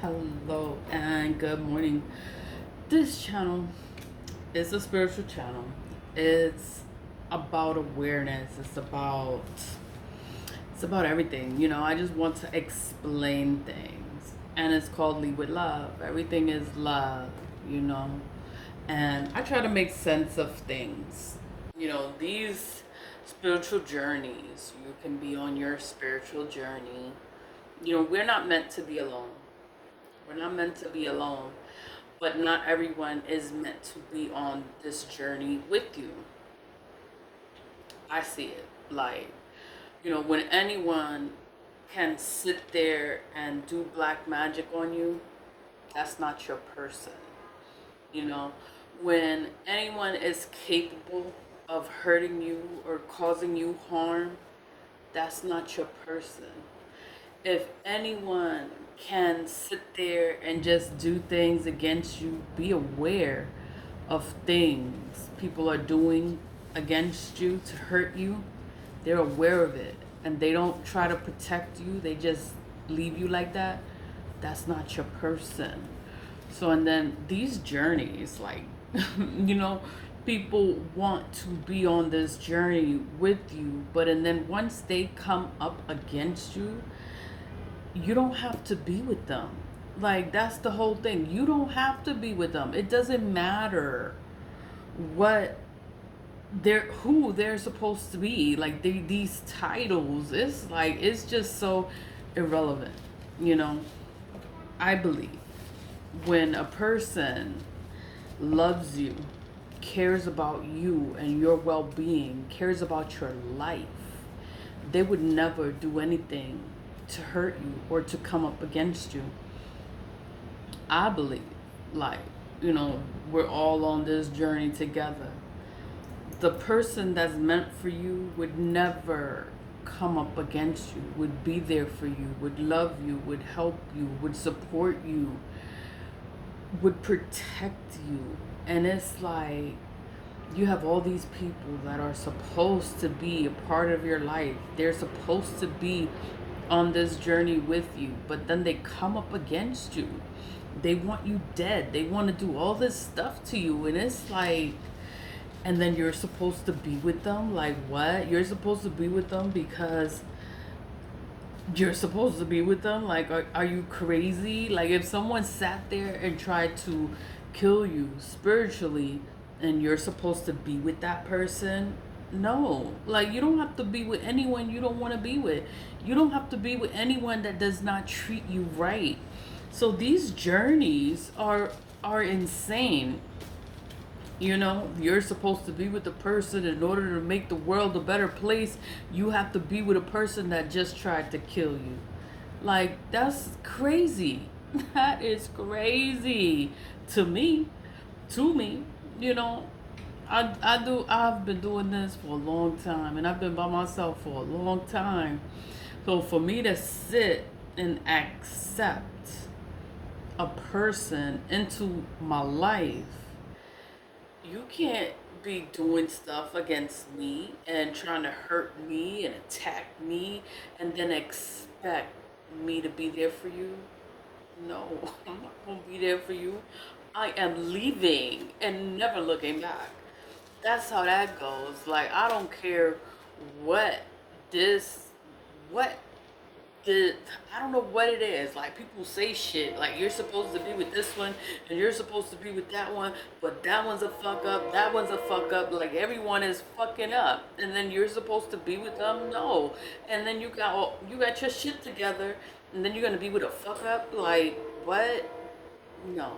Hello and good morning. This channel is a spiritual channel. It's about awareness. It's about everything. I just want to explain things. And it's called Lead with Love. Everything is love. And I try to make sense of things. These spiritual journeys, you can be on your spiritual journey. We're not meant to be alone. We're not meant to be alone, but not everyone is meant to be on this journey with you. I see it when anyone can sit there and do black magic on you, that's not your person. You know, when anyone is capable of hurting you or causing you harm, that's not your person. If anyone can sit there and just do things against you, be aware of things people are doing against you to hurt you. They're aware of it and they don't try to protect you, they just leave you like that. That's not your person. So, and then these journeys, you know, people want to be on this journey with you, but and then once they come up against you, you don't have to be with them. Like, that's the whole thing. You don't have to be with them. It doesn't matter what who they're supposed to be. Like, these titles, it's just so irrelevant. You know, I believe when a person loves you, cares about you and your well-being, cares about your life, they would never do anything to hurt you or to come up against you. I believe, like, we're all on this journey together. The person that's meant for you would never come up against you, would be there for you, would love you, would help you, would support you, would protect you. And it's like, you have all these people that are supposed to be a part of your life. They're supposed to be on this journey with you, but then they come up against you. They want you dead. They want to do all this stuff to you. And it's like, and then you're supposed to be with them? Like, what? You're supposed to be with them because you're supposed to be with them? Like, are you crazy? Like, if someone sat there and tried to kill you spiritually and you're supposed to be with that person, no. Like, you don't have to be with anyone you don't want to be with. You don't have to be with anyone that does not treat you right. So these journeys are insane. You're supposed to be with the person in order to make the world a better place. You have to be with a person that just tried to kill you. Like, that's crazy. That is crazy to me. To me, you know. I've been doing this for a long time, and I've been by myself for a long time. So for me to sit and accept a person into my life, you can't be doing stuff against me and trying to hurt me and attack me and then expect me to be there for you. No, I'm not gonna be there for you. I am leaving and never looking back. That's how that goes. Like, I don't care what this, what the, I don't know what it is. Like, people say shit like, you're supposed to be with this one and you're supposed to be with that one, but that one's a fuck up, that one's a fuck up. Like, everyone is fucking up, and then you're supposed to be with them. No. And then you got your shit together, and then you're gonna be with a fuck up. Like, what? No,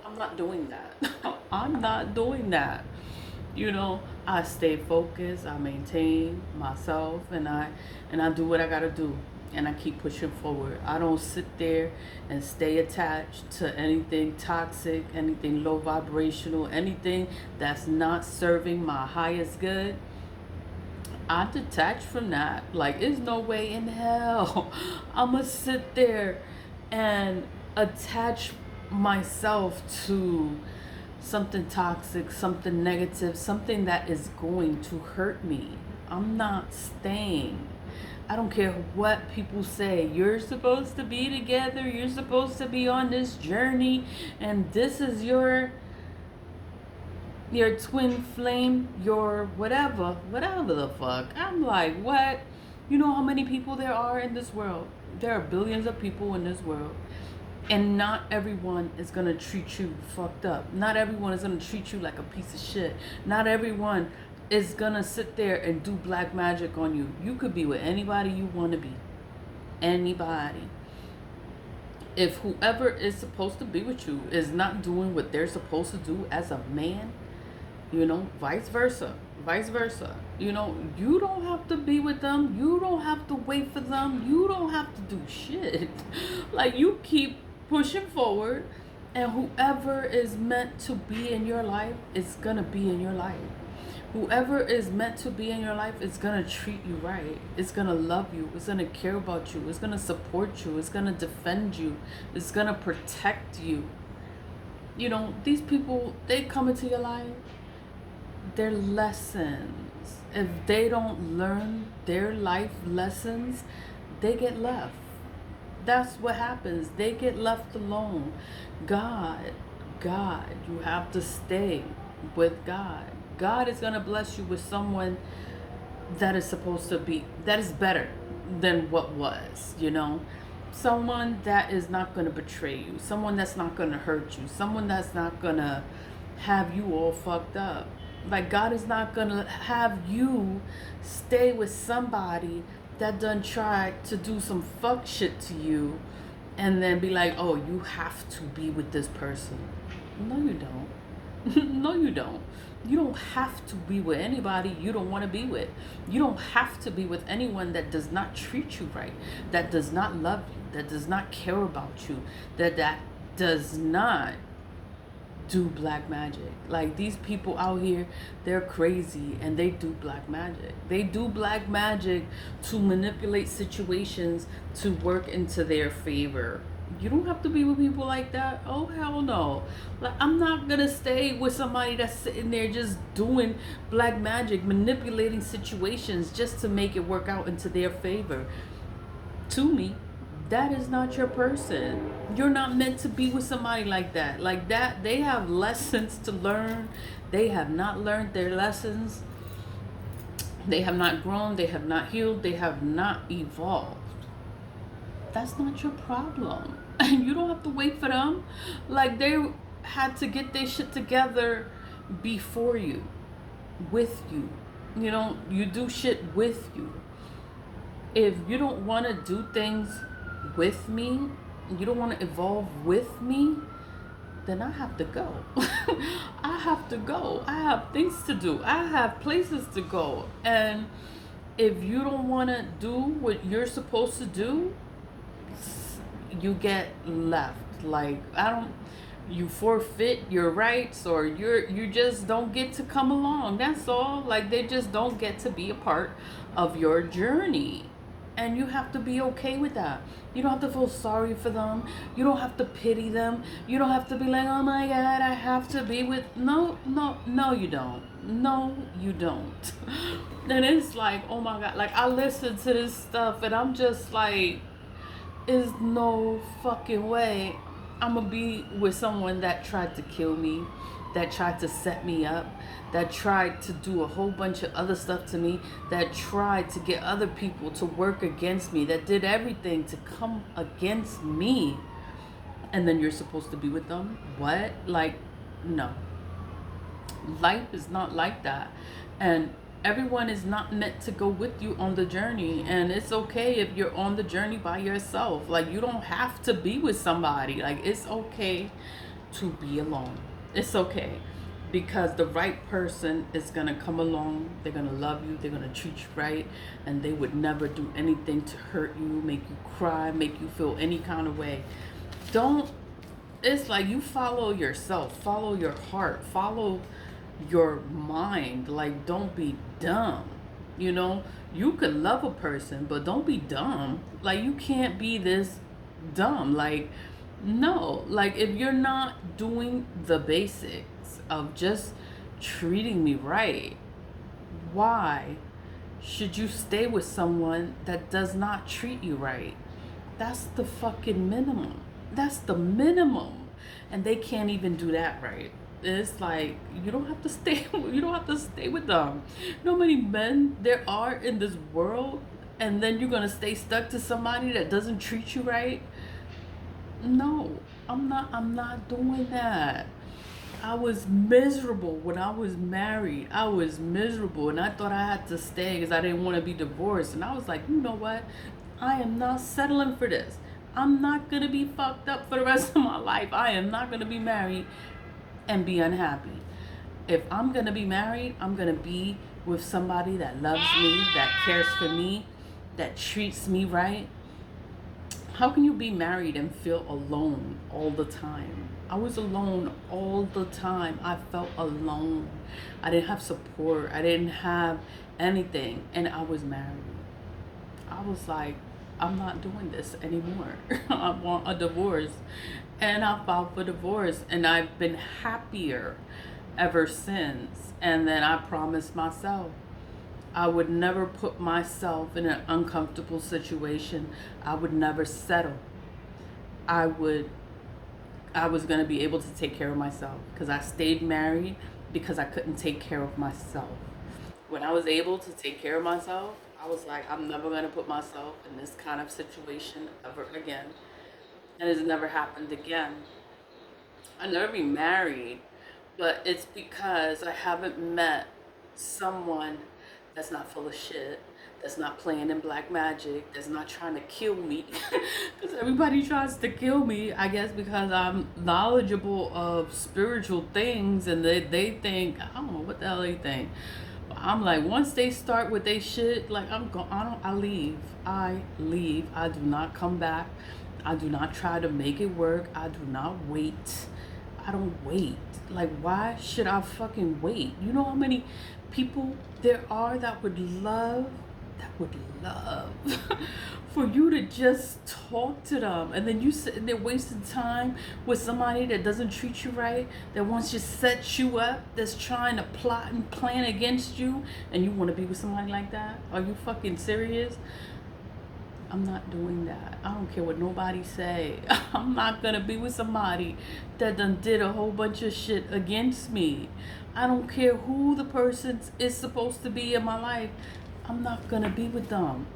I'm not doing that. I'm not doing that. I stay focused, I maintain myself, and I do what I gotta do, and I keep pushing forward. I don't sit there and stay attached to anything toxic, anything low vibrational, anything that's not serving my highest good. I detach from that. Like, there's no way in hell I'ma sit there and attach myself to something toxic, something negative, something that is going to hurt me. I'm not staying. I don't care what people say. You're supposed to be together. You're supposed to be on this journey, and this is your twin flame, your whatever the fuck. I'm like, what? You know how many people there are in this world? There are billions of people in this world. And not everyone is going to treat you fucked up. Not everyone is going to treat you like a piece of shit. Not everyone is going to sit there and do black magic on you. You could be with anybody you want to be. Anybody. If whoever is supposed to be with you is not doing what they're supposed to do as a man, you know, vice versa. You know, you don't have to be with them. You don't have to wait for them. You don't have to do shit. Like, you keep pushing forward, and whoever is meant to be in your life is gonna be in your life. Whoever is meant to be in your life is gonna treat you right. It's gonna love you. It's gonna care about you. It's gonna support you. It's gonna defend you. It's gonna protect you. You know, these people, they come into your life, they're lessons. If they don't learn their life lessons, they get left. That's what happens. They get left alone. God, you have to stay with God. God is going to bless you with someone that is supposed to be, that is better than what was, you know. Someone that is not going to betray you. Someone that's not going to hurt you. Someone that's not going to have you all fucked up. Like, God is not going to have you stay with somebody that done tried to do some fuck shit to you and then be like, oh, you have to be with this person. No, you don't. No, you don't. You don't have to be with anybody you don't want to be with. You don't have to be with anyone that does not treat you right, that does not love you, that does not care about you, that does not do black magic. Like, these people out here, they're crazy and they do black magic. They do black magic to manipulate situations to work into their favor. You don't have to be with people like that. Oh, hell no. Like, I'm not gonna stay with somebody that's sitting there just doing black magic, manipulating situations just to make it work out into their favor. To me, that is not your person. You're not meant to be with somebody like that. Like that, they have lessons to learn. They have not learned their lessons. They have not grown. They have not healed. They have not evolved. That's not your problem. And you don't have to wait for them. Like, they had to get their shit together before you, with you. You know, you do shit with you. If you don't want to do things with me, you don't want to evolve with me, then I have to go. I have to go. I have things to do. I have places to go. And if you don't want to do what you're supposed to do, you get left. Like, you forfeit your rights, or you just don't get to come along. That's all. Like, they just don't get to be a part of your journey. And you have to be okay with that. You don't have to feel sorry for them. You don't have to pity them. You don't have to be like, oh my God, I have to be with... No, you don't. No, you don't. And it's like, oh my God. Like, I listen to this stuff and I'm just like, there's no fucking way I'm gonna be with someone that tried to kill me, that tried to set me up, that tried to do a whole bunch of other stuff to me, that tried to get other people to work against me, that did everything to come against me. And then you're supposed to be with them? What? Like, no. Life is not like that. And everyone is not meant to go with you on the journey. And it's okay if you're on the journey by yourself. Like, you don't have to be with somebody. Like, it's okay to be alone. It's okay, because the right person is gonna come along. They're gonna love you. They're gonna treat you right, and they would never do anything to hurt you, make you cry, make you feel any kind of way. Don't. It's like, you follow yourself, follow your heart, follow your mind. Like, don't be dumb. You know, you could love a person, but don't be dumb. Like, you can't be this dumb. Like, no. Like, if you're not doing the basics of just treating me right, why should you stay with someone that does not treat you right? That's the fucking minimum. That's the minimum. And they can't even do that right. It's like you don't have to stay you don't have to stay with them. You know how many men there are in this world, and then you're gonna stay stuck to somebody that doesn't treat you right? No, I'm not doing that. I was miserable when I was married. I was miserable and I thought I had to stay because I didn't want to be divorced. And I was like, you know what? I am not settling for this. I'm not going to be fucked up for the rest of my life. I am not going to be married and be unhappy. If I'm going to be married, I'm going to be with somebody that loves me, that cares for me, that treats me right. How can you be married and feel alone all the time? I was alone all the time. I felt alone. I didn't have support. I didn't have anything. And I was married. I was like, I'm not doing this anymore. I want a divorce. And I filed for divorce. And I've been happier ever since. And then I promised myself I would never put myself in an uncomfortable situation. I would never settle. I was going to be able to take care of myself because I stayed married because I couldn't take care of myself. When I was able to take care of myself, I was like, I'm never going to put myself in this kind of situation ever again. And it's never happened again. I'll never be married, but it's because I haven't met someone that's not full of shit, that's not playing in black magic, that's not trying to kill me. Because everybody tries to kill me, I guess, because I'm knowledgeable of spiritual things, and they think, I don't know what the hell they think. I'm like, once they start with they shit, like I leave. I leave. I do not come back. I do not try to make it work. I do not wait. I don't wait. Like, why should I fucking wait? You know how many people there are that would love for you to just talk to them, and then you sit there wasting time with somebody that doesn't treat you right, that wants to set you up, that's trying to plot and plan against you, and you want to be with somebody like that? Are you fucking serious? I'm not doing that. I don't care what nobody say. I'm not gonna be with somebody that done did a whole bunch of shit against me. I don't care who the person is supposed to be in my life. I'm not gonna be with them.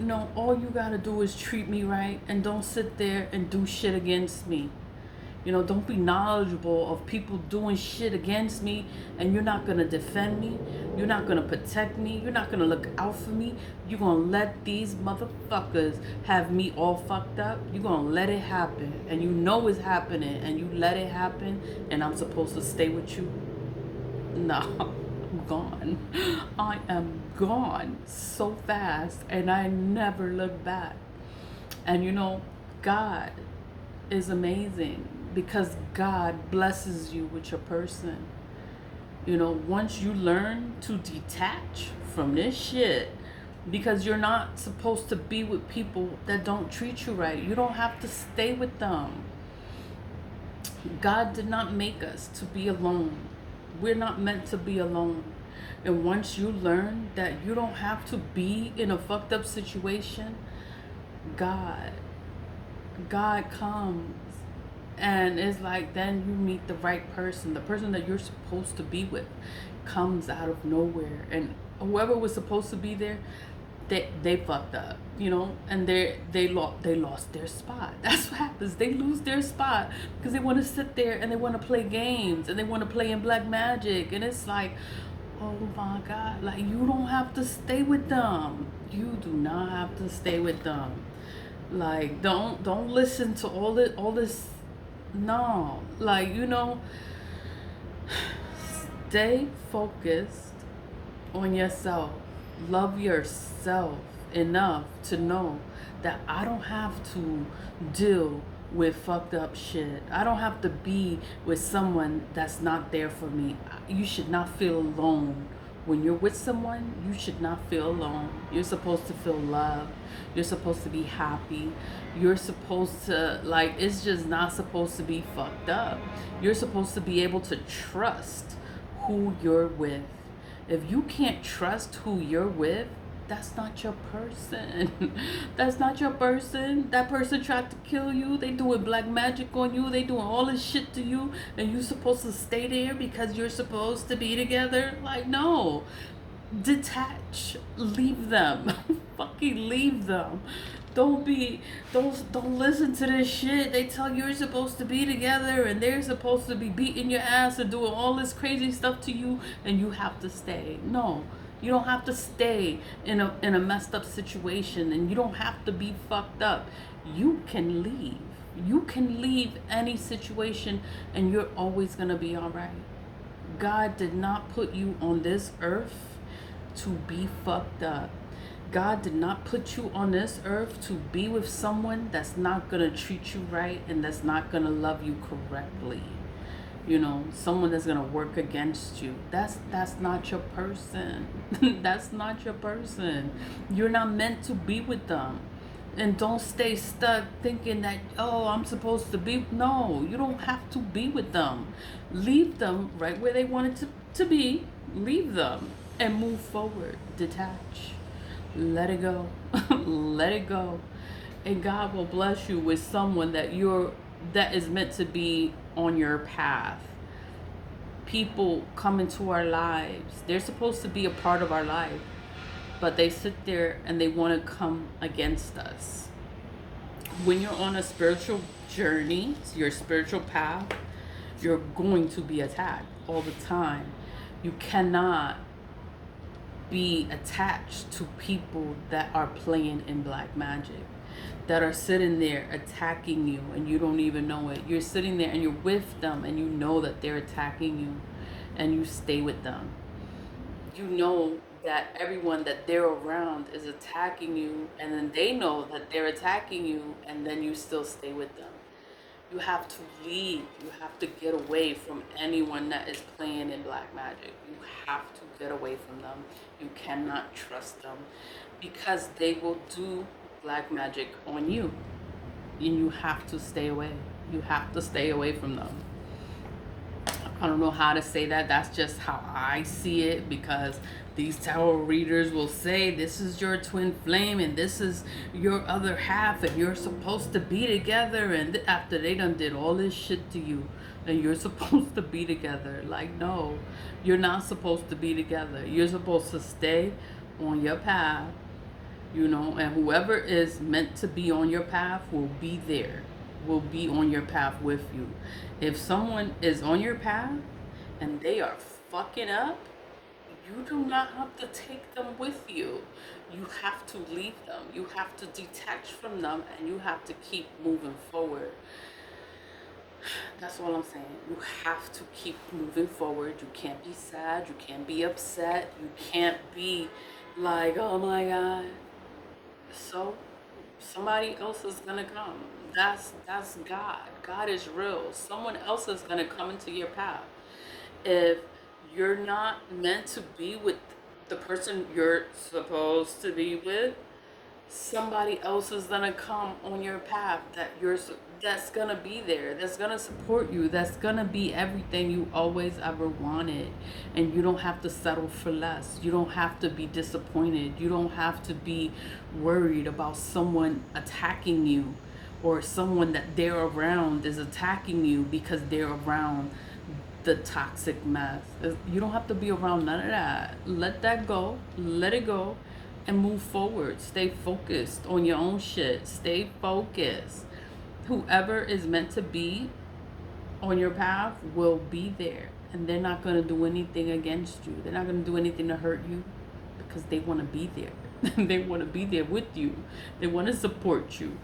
You know, all you gotta do is treat me right and don't sit there and do shit against me. You know, don't be knowledgeable of people doing shit against me and you're not going to defend me. You're not going to protect me. You're not going to look out for me. You're going to let these motherfuckers have me all fucked up. You're going to let it happen. And you know it's happening and you let it happen, and I'm supposed to stay with you? No, I'm gone. I am gone so fast, and I never look back. And you know, God is amazing because God blesses you with your person. You know, once you learn to detach from this shit, because you're not supposed to be with people that don't treat you right. You don't have to stay with them. God did not make us to be alone. We're not meant to be alone. And once you learn that you don't have to be in a fucked up situation, God comes. And it's like, then you meet the right person. The person that you're supposed to be with comes out of nowhere. And whoever was supposed to be there, they fucked up, you know, and they lost their spot. That's what happens. They lose their spot because they want to sit there and they want to play games and they want to play in black magic. And it's like, oh my God, like, you don't have to stay with them. You do not have to stay with them. Like, don't listen to all this. No, like, you know, stay focused on yourself. Love yourself enough to know that I don't have to deal with fucked up shit. I don't have to be with someone that's not there for me. You should not feel alone. When you're with someone, you should not feel alone. You're supposed to feel love. You're supposed to be happy. You're supposed to, like, it's just not supposed to be fucked up. You're supposed to be able to trust who you're with. If you can't trust who you're with, that's not your person. That's not your person. That person tried to kill you. They doing black magic on you. They doing all this shit to you. And you supposed to stay there because you're supposed to be together? Like, no. Detach. Leave them. Fucking leave them. Don't listen to this shit. They tell you you're supposed to be together and they're supposed to be beating your ass and doing all this crazy stuff to you and you have to stay. No. You don't have to stay in a messed up situation, and you don't have to be fucked up. You can leave. You can leave any situation and you're always going to be all right. God did not put you on this earth to be fucked up. God did not put you on this earth to be with someone that's not going to treat you right and that's not going to love you correctly. You know, someone that's going to work against you. That's not your person. That's not your person. You're not meant to be with them. And don't stay stuck thinking that, oh, I'm supposed to be. No, you don't have to be with them. Leave them right where they wanted to be. Leave them and move forward. Detach. Let it go. Let it go. And God will bless you with someone that is meant to be on your path. People come into our lives. They're supposed to be a part of our life, but they sit there and they want to come against us. When you're on a spiritual journey, your spiritual path, you're going to be attacked all the time. You cannot be attached to people that are playing in black magic, that are sitting there attacking you and you don't even know it. You're sitting there and you're with them and you know that they're attacking you and you stay with them. You know that everyone that they're around is attacking you, and then they know that they're attacking you, and then you still stay with them. You have to leave. You have to get away from anyone that is playing in black magic. You have to get away from them. You cannot trust them because they will do black magic on you, and you have to stay away. You have to stay away from them. I don't know how to say that. That's just how I see it, because these tarot readers will say this is your twin flame and this is your other half and you're supposed to be together, and after they done did all this shit to you and you're supposed to be together. Like, no, you're not supposed to be together. You're supposed to stay on your path, you know, and whoever is meant to be on your path will be there, will be on your path with you. If someone is on your path and they are fucking up, you do not have to take them with you. You have to leave them. You have to detach from them and you have to keep moving forward. That's all I'm saying. You have to keep moving forward. You can't be sad. You can't be upset. You can't be like, oh my God. So somebody else is gonna come. That's God. God is real. Someone else is gonna come into your path. If you're not meant to be with the person you're supposed to be with, somebody else is gonna come on your path that's gonna be there, that's gonna support you, that's gonna be everything you always ever wanted. And you don't have to settle for less. You don't have to be disappointed. You don't have to be worried about someone attacking you, or someone that they're around is attacking you because they're around the toxic mess. You don't have to be around none of that. Let that go. Let it go and move forward. Stay focused on your own shit. Stay focused. Whoever is meant to be on your path will be there, and they're not going to do anything against you. They're not going to do anything to hurt you because they want to be there. They want to be there with you. They want to support you.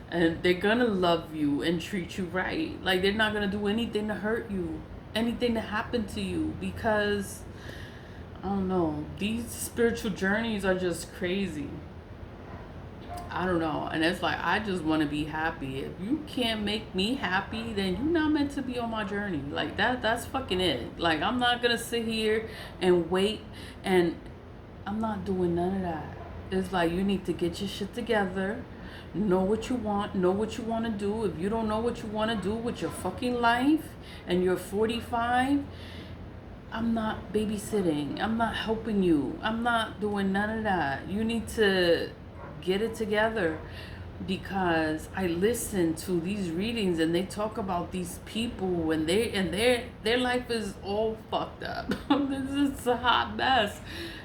And they're going to love you and treat you right. Like, they're not going to do anything to hurt you, anything to happen to you, because I don't know, these spiritual journeys are just crazy. I don't know. And it's like, I just want to be happy. If you can't make me happy, then you're not meant to be on my journey. Like, that's fucking it. Like, I'm not gonna sit here and wait, and I'm not doing none of that. It's like, you need to get your shit together. Know what you want. Know what you want to do. If you don't know what you want to do with your fucking life and you're 45, I'm not babysitting. I'm not helping you. I'm not doing none of that. You need to get it together, because I listen to these readings and they talk about these people and their life is all fucked up. This is a hot mess.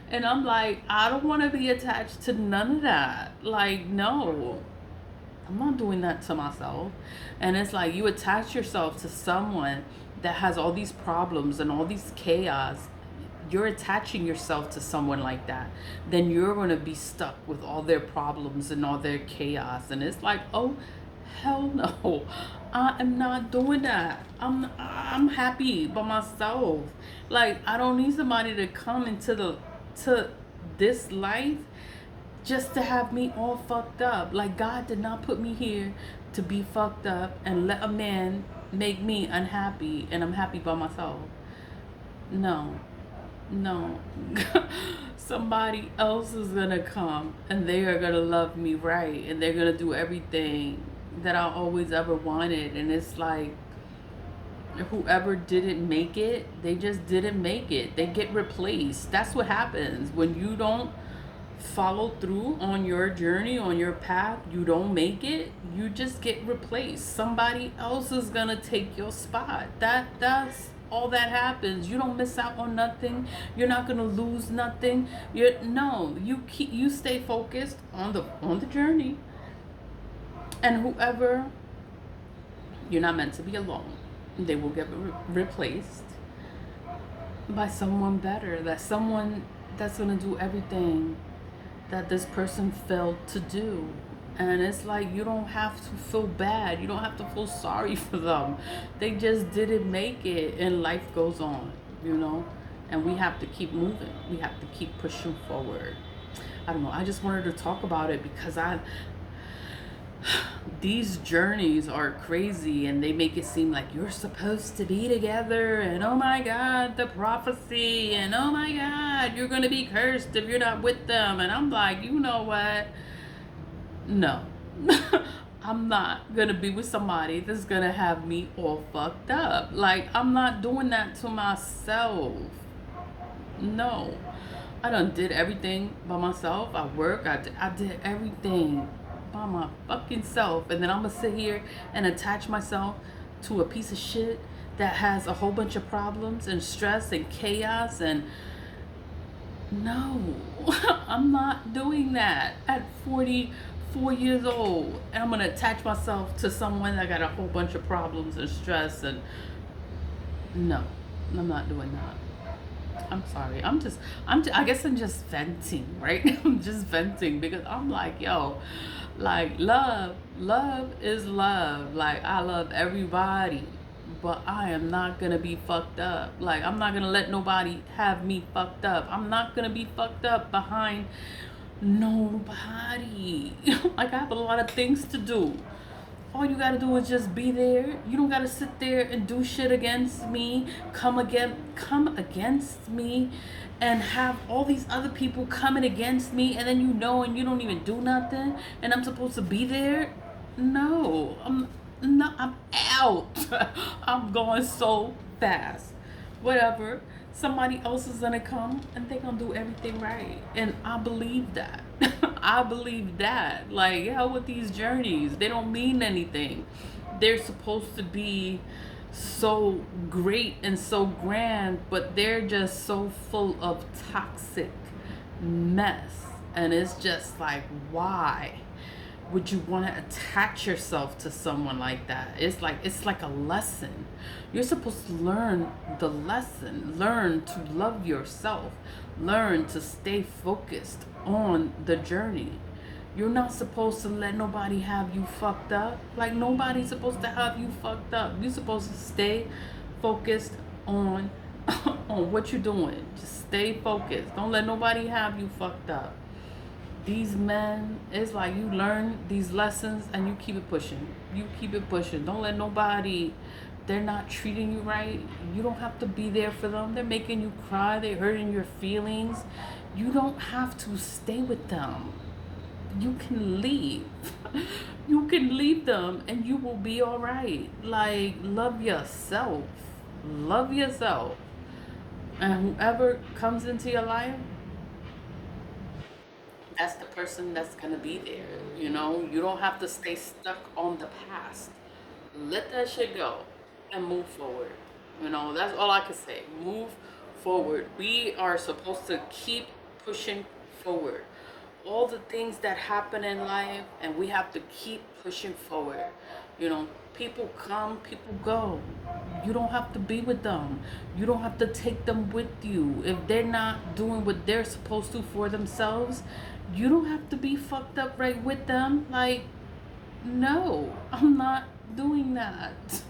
And I'm like, I don't want to be attached to none of that. Like, no. I'm not doing that to myself. And it's like you attach yourself to someone that has all these problems and all these chaos. You're attaching yourself to someone like that, then you're going to be stuck with all their problems and all their chaos. And it's like, oh, hell no. I am not doing that. I'm happy by myself. Like, I don't need somebody to come to this life just to have me all fucked up. Like, God did not put me here to be fucked up and let a man make me unhappy and I'm happy by myself. No. Somebody else is gonna come and they are gonna love me right, and they're gonna do everything that I always ever wanted. And it's like, whoever didn't make it, they just didn't make it. They get replaced. That's what happens when you don't follow through on your journey, on your path. You don't make it, you just get replaced. Somebody else is gonna take your spot. That's all that happens. You don't miss out on nothing. You're not gonna lose nothing. You stay focused on the journey. And whoever, you're not meant to be alone. They will get replaced by someone better. That someone that's gonna do everything that this person failed to do. And it's like, you don't have to feel bad. You don't have to feel sorry for them. They just didn't make it, and life goes on, and we have to keep moving. We have to keep pushing forward. I don't know. I just wanted to talk about it because these journeys are crazy, and they make it seem like you're supposed to be together, and oh my God, the prophecy, and oh my God, you're going to be cursed if you're not with them. And I'm like, you know what? No. I'm not going to be with somebody that's going to have me all fucked up. Like, I'm not doing that to myself. No. I done did everything by myself. I did everything by my fucking self, and then I'm gonna sit here and attach myself to a piece of shit that has a whole bunch of problems and stress and chaos. And no, I'm not doing that at 44 years old. And I'm gonna attach myself to someone that got a whole bunch of problems and stress. And no, I'm not doing that. I'm sorry. I guess I'm just venting, right? I'm just venting because I'm like, yo, like, love is love. Like, I love everybody, but I am not gonna be fucked up. Like, I'm not gonna let nobody have me fucked up. I'm not gonna be fucked up behind nobody. Like, I have a lot of things to do. All you gotta do is just be there. You don't gotta sit there and do shit against me, come against me, and have all these other people coming against me, and then and you don't even do nothing, and I'm supposed to be there? No, I'm out. I'm going so fast. Whatever. Somebody else is gonna come and they're gonna do everything right. And I believe that. I believe that. Like, hell with these journeys. They don't mean anything. They're supposed to be so great and so grand, but they're just so full of toxic mess. And it's just like, why would you want to attach yourself to someone like that? It's like a lesson. You're supposed to learn the lesson. Learn to love yourself. Learn to stay focused on the journey. You're not supposed to let nobody have you fucked up. Like, nobody's supposed to have you fucked up. You're supposed to stay focused on what you're doing. Just stay focused. Don't let nobody have you fucked up. These men, it's like you learn these lessons and you keep it pushing. You keep it pushing. Don't let nobody, they're not treating you right. You don't have to be there for them. They're making you cry. They're hurting your feelings. You don't have to stay with them. You can leave. You can leave them and you will be all right. Like, love yourself. Love yourself. And whoever comes into your life, that's the person that's gonna be there. You know, you don't have to stay stuck on the past. Let that shit go and move forward. You know, that's all I can say. Move forward. We are supposed to keep pushing forward. All the things that happen in life, and we have to keep pushing forward. You know, people come, people go. You don't have to be with them. You don't have to take them with you. If they're not doing what they're supposed to for themselves, you don't have to be fucked up right with them. Like, no, I'm not doing that.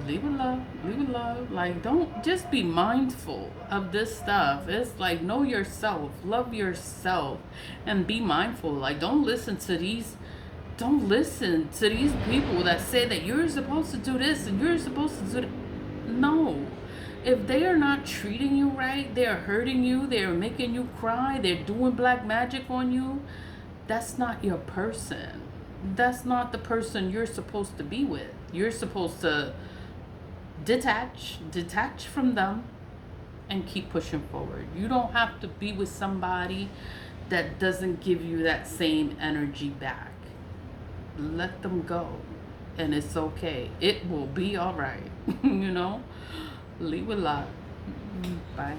Leave it love, leave it love. Like, don't just be mindful of this stuff. It's like, know yourself, love yourself, and be mindful. Like, don't listen to these people that say that you're supposed to do this and you're supposed to do that. No. If they are not treating you right, they're hurting you, they're making you cry, they're doing black magic on you, that's not your person. That's not the person you're supposed to be with. You're supposed to detach from them and keep pushing forward. You don't have to be with somebody that doesn't give you that same energy back. Let them go. And it's okay. It will be all right. You know? Leave with love. Bye.